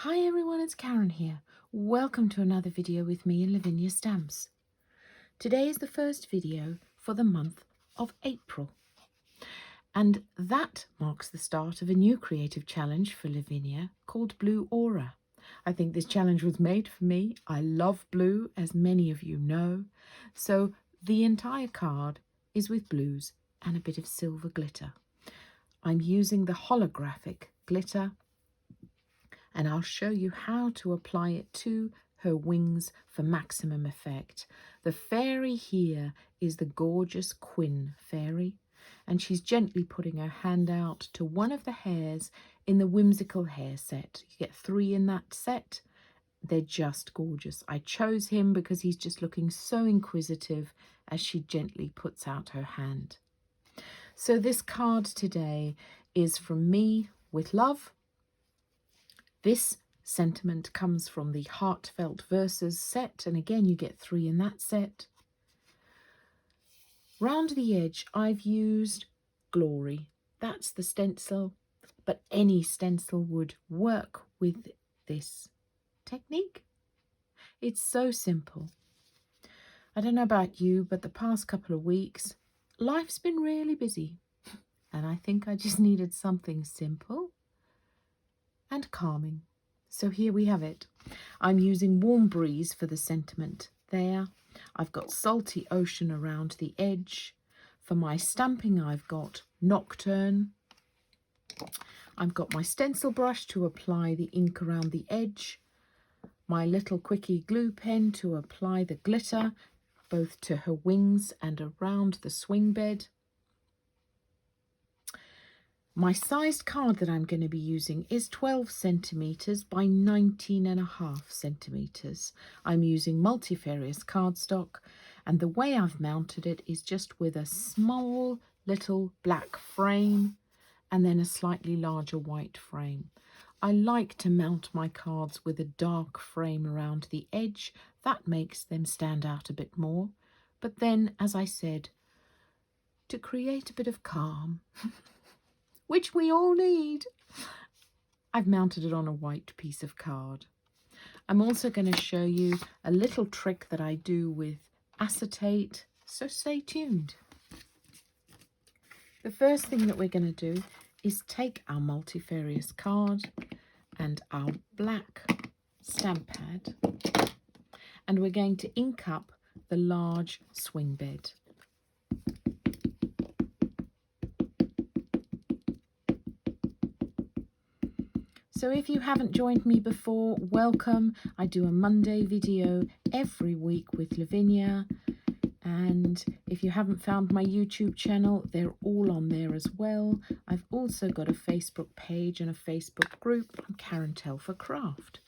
Hi everyone, it's Karen here. Welcome to another video with me and Lavinia Stamps. Today is the first video for the month of April. And that marks the start of a new creative challenge for Lavinia called Blue Aura. I think this challenge was made for me. I love blue, as many of you know. So the entire card is with blues and a bit of silver glitter. I'm using the holographic glitter, and I'll show you how to apply it to her wings for maximum effect. The fairy here is the gorgeous Quinn fairy, and she's gently putting her hand out to one of the hairs in the whimsical hair set. You get 3 in that set. They're just gorgeous. I chose him because he's just looking so inquisitive as she gently puts out her hand. So this card today is from me with love. This sentiment comes from the Heartfelt Verses set, and again you get 3 in that set. Round the edge I've used Glory. That's the stencil, but any stencil would work with this technique. It's so simple. I don't know about you, but the past couple of weeks, life's been really busy, and I think I just needed something simple and calming. So here we have it. I'm using Warm Breeze for the sentiment there. I've got Salty Ocean around the edge. For my stamping, I've got Nocturne. I've got my stencil brush to apply the ink around the edge. My little quickie glue pen to apply the glitter, both to her wings and around the swing bed. My sized card that I'm going to be using is 12 centimetres by 19.5 centimetres. I'm using multifarious cardstock, and the way I've mounted it is just with a small little black frame and then a slightly larger white frame. I like to mount my cards with a dark frame around the edge. That makes them stand out a bit more. But then, as I said, to create a bit of calm, which we all need, I've mounted it on a white piece of card. I'm also going to show you a little trick that I do with acetate, so stay tuned. The first thing that we're going to do is take our multifarious card and our black stamp pad, and we're going to ink up the large swing bed. So if you haven't joined me before, welcome. I do a Monday video every week with Lavinia. And if you haven't found my YouTube channel, they're all on there as well. I've also got a Facebook page and a Facebook group. I'm Karen Telfer Craft.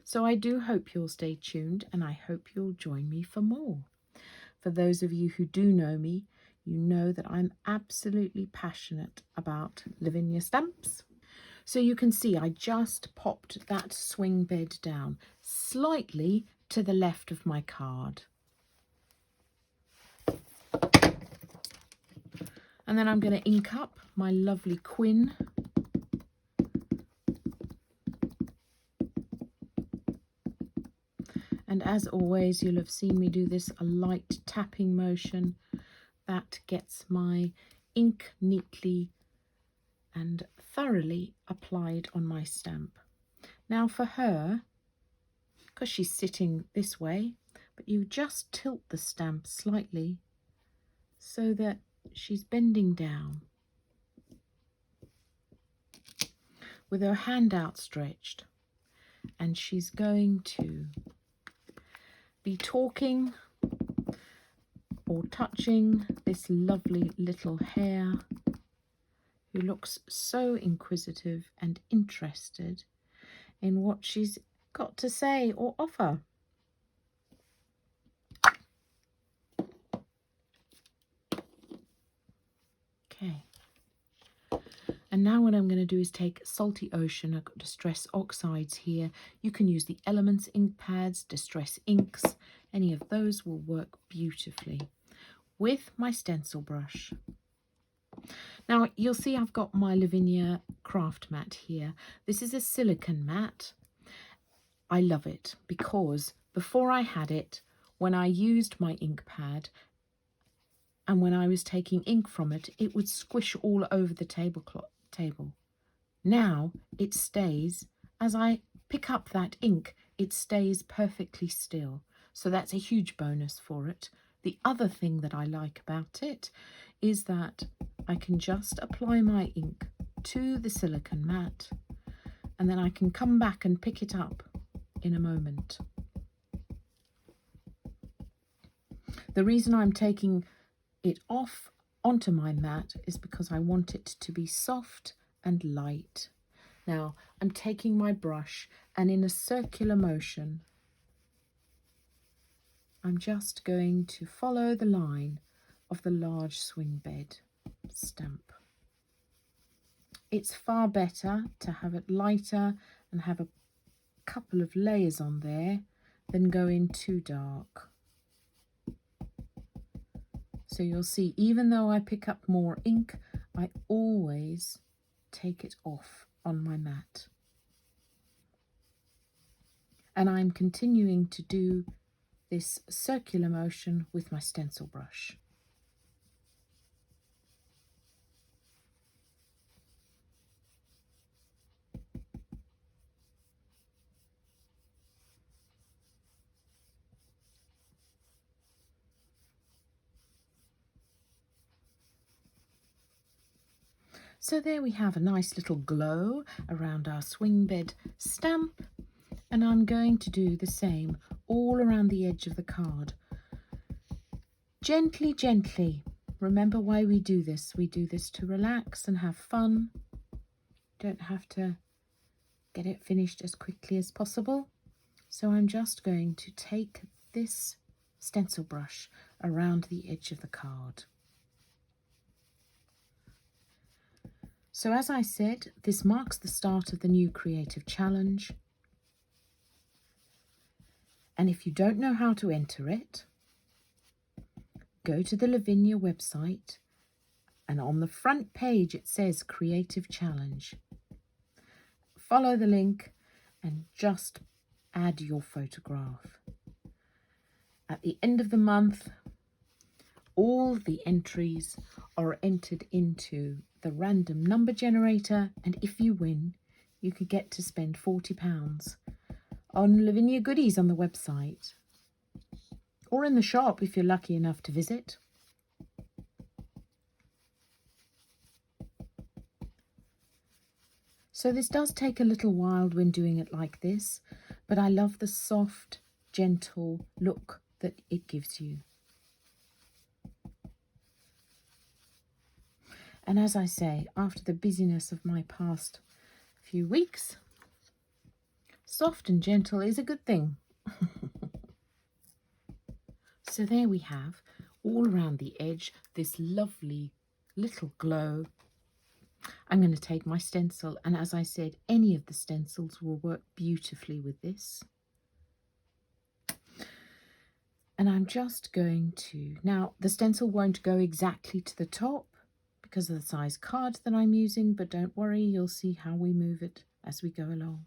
So I do hope you'll stay tuned, and I hope you'll join me for more. For those of you who do know me, you know that I'm absolutely passionate about Lavinia stamps. So you can see I just popped that swing bed down slightly to the left of my card. And then I'm going to ink up my lovely Quinn. And as always, you'll have seen me do this, a light tapping motion that gets my ink neatly and thoroughly applied on my stamp. Now for her, because she's sitting this way, but you just tilt the stamp slightly so that she's bending down with her hand outstretched, and she's going to be talking or touching this lovely little hare who looks so inquisitive and interested in what she's got to say or offer. Okay. And now what I'm going to do is take Salty Ocean. I've got Distress Oxides here. You can use the Elements ink pads, Distress inks. Any of those will work beautifully with my stencil brush. Now you'll see I've got my Lavinia craft mat here. This is a silicone mat, I love it because before I had it, when I used my ink pad and when I was taking ink from it, it would squish all over the table. Now it stays, as I pick up that ink, it stays perfectly still. So that's a huge bonus for it. The other thing that I like about it is that I can just apply my ink to the silicone mat and then I can come back and pick it up in a moment. The reason I'm taking it off onto my mat is because I want it to be soft and light. Now I'm taking my brush and in a circular motion I'm just going to follow the line of the large swing bed stamp. It's far better to have it lighter and have a couple of layers on there than go in too dark. So you'll see, even though I pick up more ink, I always take it off on my mat. And I'm continuing to do this circular motion with my stencil brush. So there we have a nice little glow around our swing bed stamp, and I'm going to do the same all around the edge of the card. Gently, gently. Remember why we do this. We do this to relax and have fun. Don't have to get it finished as quickly as possible. So I'm just going to take this stencil brush around the edge of the card. So as I said, this marks the start of the new creative challenge. And if you don't know how to enter it, go to the Lavinia website and on the front page it says Creative Challenge. Follow the link and just add your photograph. At the end of the month, all the entries are entered into the random number generator, and if you win, you could get to spend £40 on Lavinia goodies on the website or in the shop if you're lucky enough to visit. So this does take a little while when doing it like this, but I love the soft, gentle look that it gives you. And as I say, after the busyness of my past few weeks, soft and gentle is a good thing. So there we have, all around the edge, this lovely little glow. I'm going to take my stencil, and as I said, any of the stencils will work beautifully with this. And I'm just going to, now the stencil won't go exactly to the top because of the size card that I'm using, but don't worry, you'll see how we move it as we go along.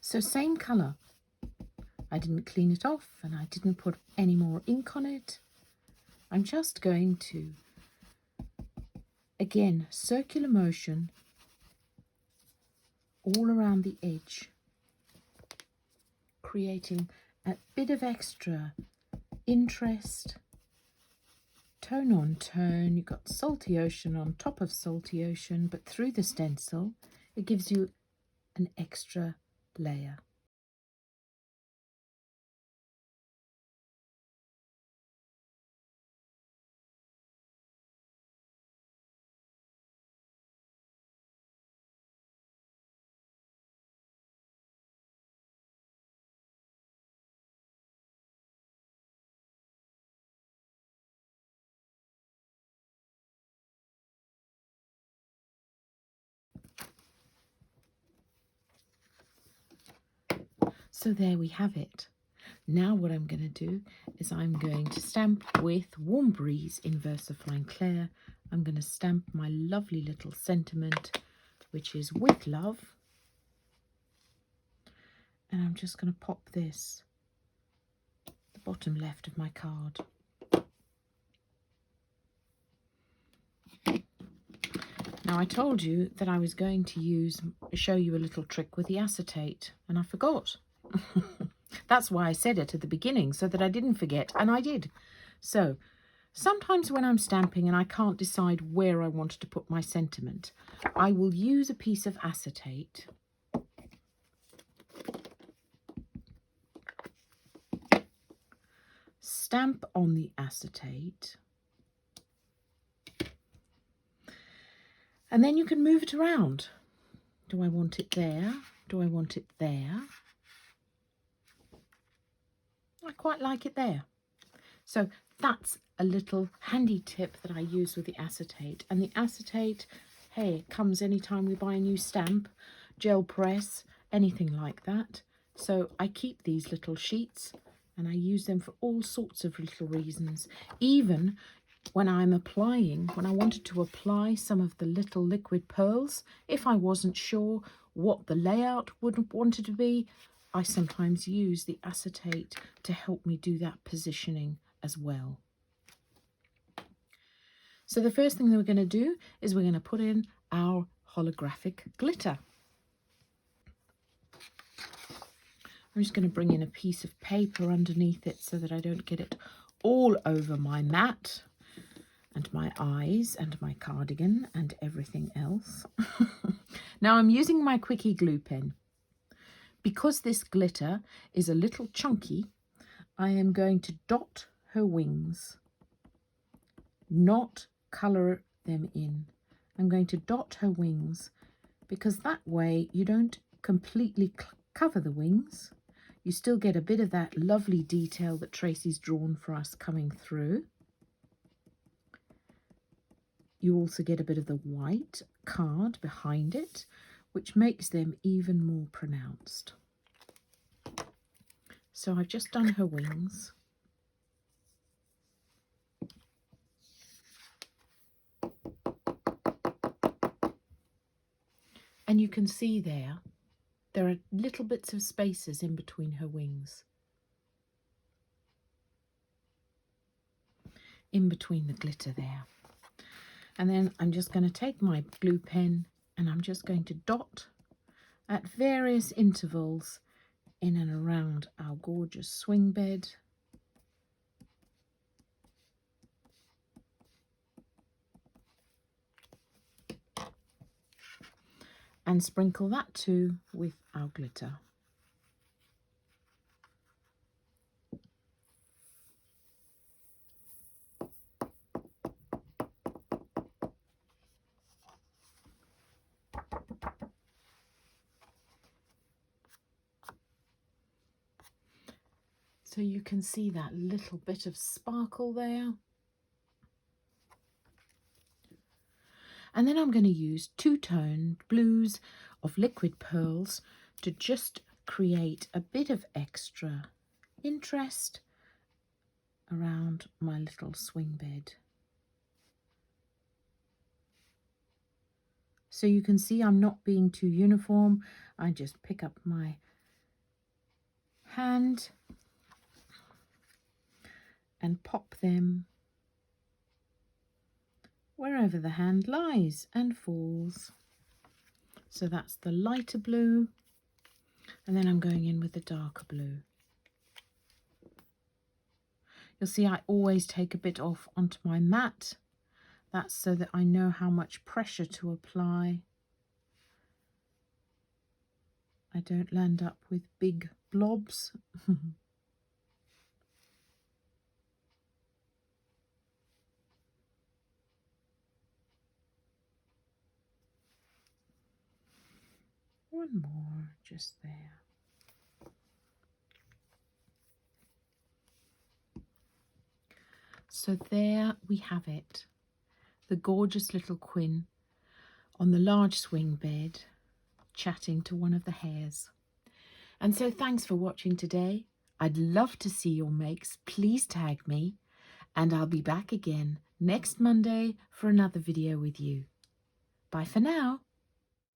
So same colour. I didn't clean it off and I didn't put any more ink on it. I'm just going to, again, circular motion all around the edge, creating a bit of extra interest. Tone on tone, you've got salty ocean on top of salty ocean, but through the stencil, it gives you an extra layer. So there we have it. Now what I'm going to do is I'm going to stamp with Warm Breeze in VersaFine Clair. I'm going to stamp my lovely little sentiment, which is with love. And I'm just going to pop this, the bottom left of my card. Now I told you that I was going to show you a little trick with the acetate, and I forgot. That's why I said it at the beginning, so that I didn't forget, and I did. So sometimes when I'm stamping and I can't decide where I wanted to put my sentiment, I will use a piece of acetate. Stamp on the acetate. And then you can move it around. Do I want it there? Do I want it there? I quite like it there. So that's a little handy tip that I use with the acetate. And the acetate, hey, it comes anytime we buy a new stamp, gel press, anything like that. So I keep these little sheets and I use them for all sorts of little reasons. Even when I'm applying, when I wanted to apply some of the little liquid pearls, if I wasn't sure what the layout would want it to be, I sometimes use the acetate to help me do that positioning as well. So the first thing that we're going to do is we're going to put in our holographic glitter. I'm just going to bring in a piece of paper underneath it so that I don't get it all over my mat and my eyes and my cardigan and everything else. Now I'm using my quickie glue pen. Because this glitter is a little chunky, I am going to dot her wings, not colour them in. I'm going to dot her wings because that way you don't completely cover the wings. You still get a bit of that lovely detail that Tracy's drawn for us coming through. You also get a bit of the white card behind it, which makes them even more pronounced. So I've just done her wings. And you can see there are little bits of spaces in between her wings. In between the glitter there. And then I'm just going to take my glue pen and I'm just going to dot at various intervals in and around our gorgeous swing bed. And sprinkle that too with our glitter. So you can see that little bit of sparkle there. And then I'm going to use two-toned blues of liquid pearls to just create a bit of extra interest around my little swing bed. So you can see I'm not being too uniform. I just pick up my hand and pop them wherever the hand lies and falls. So that's the lighter blue, and then I'm going in with the darker blue. You'll see I always take a bit off onto my mat. That's so that I know how much pressure to apply. I don't land up with big blobs. One more just there. So there we have it, the gorgeous little Quinn on the large swing bed chatting to one of the hares. And so thanks for watching today. I'd love to see your makes. Please tag me, and I'll be back again next Monday for another video with you. Bye for now.